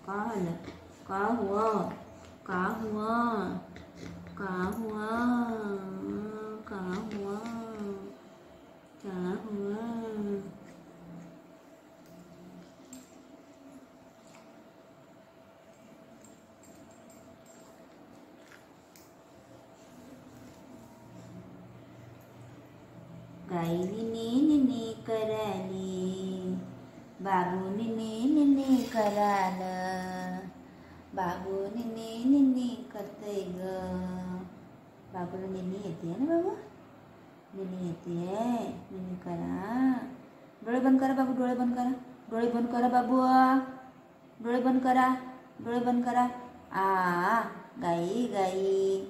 का हल्ला? का हुआ? का हुआ? का हुआ? का हुआ? क्या हुआ? गाईने ने कराली, बाबूने ने करालं, बाबूने ने करतंय ग. बाबूला नेनी येते ना बाबा, नेनी येते. नेनी करा. डोळे बंद करा बाबू, डोळे बंद करा. डोळे बंद करा बाबू, डोळे बंद करा. डोळे बंद करा. गाई गाई.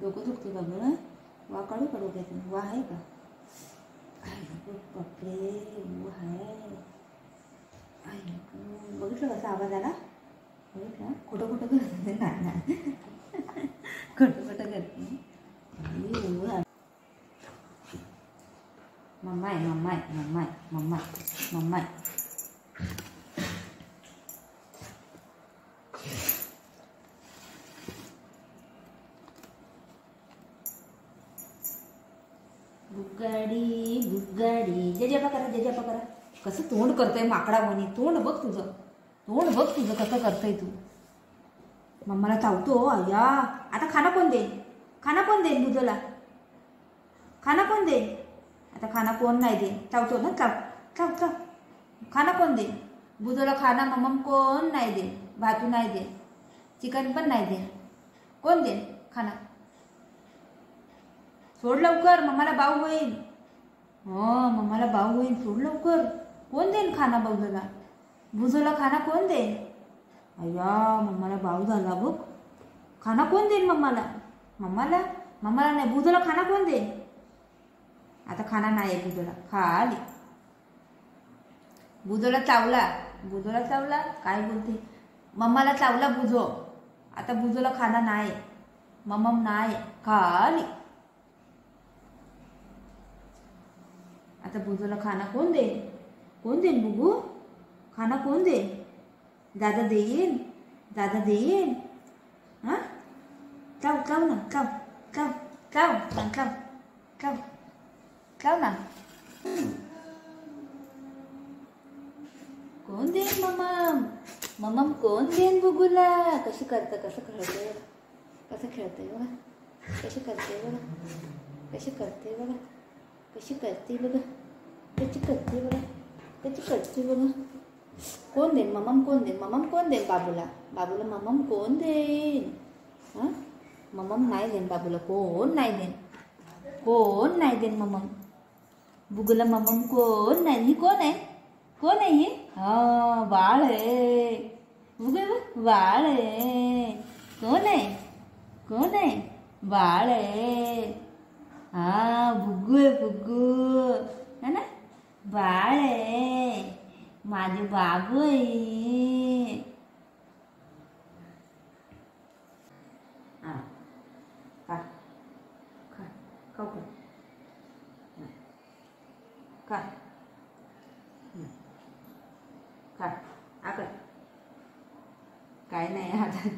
डोकं दुखते बाबू ना. वा काढू का डोक्यातून? वा आहे का? बापरे, वा आहे. बघितलं कसा आवाज आला? बघितलं? खोटं खोटं करते ना. खोटं खोटं करते. मम्मा आहे, मम्मा आहे, मम्मा आहे, मम्मा मम्मा आहे. Bugatti Bugatti. जजेपा करा, जजेपा करा. कसं तोंड करतंय माकडा म्हणी. तोंड बघ तुझं, तोंड बघ तुझं कसं करतंय तू. मम्माला चावतो. अय्या, आता खाना कोण देईन? खाना कोण देईन बुजोला? खाना कोण देईन? आता खाना कोण नाही देईन? चावतो ना. चाव चाव चाव. खाना कोण देईन? बुजोला खाना मम्मम कोण नाही देईन. भातू नाही देईन, चिकन पण नाही देईन. कोण देईन खाना? सोड लवकर, मम्माला बाऊ होईल. मम्माला बाऊ होईल. सोड लवकर. कोण देईन खाना बुजोला? बुजोला खाना कोण देईन? अय्या, मम्माला बाऊ झाला बघ. खाना कोण देईन मम्माला? मम्माला मम्माला नाही, बुजोला खाना कोण देईन? आता खाना नाही आहे बुजोला. खाली बुजोला चावला. बुजोला चावला. काय बोलते? मम्माला चावला बुजो. आता बुजोला खाना नाही. मम्मम नाही. खाली. आता बुजोला खाना कोण देईन? कोण देईन बुगू? खाना कोण देईन? दादा देईन? दादा देईन? चाव चाव ना. चाव चाव चाव चाव चाव चाव ना. कोण देईन मम्मम? मम्मम कोण देईन बुगूला? कशी करतं, कसं खेळतंय, कसं खेळतंय बघा. कशी करते बघा, कशी करते बघा, कशी करते बघा, कशी करते बघा, कशी करते बघा. कोण देईन मम्मम? कोण देईन? मम्मम कोण देईन बाबूला? बाबूला मम्मम कोण देईन? मम्मम नाही देईन बाबूला. कोण नाही देईन? कोण नाही देईन मम्मम? बुगूला मम्मम कोण नाही. ही कोण आहे? कोण आहे ही? बाळ आहे. बुगू बाळ आहे. कोण आहे? कोण आहे? बाळ आहे. बुगू आहे, बुगू है ना. बाळ आहे, माझे बाबू आहे. खा खा खाऊ खा खा. आकड काय नाही आता.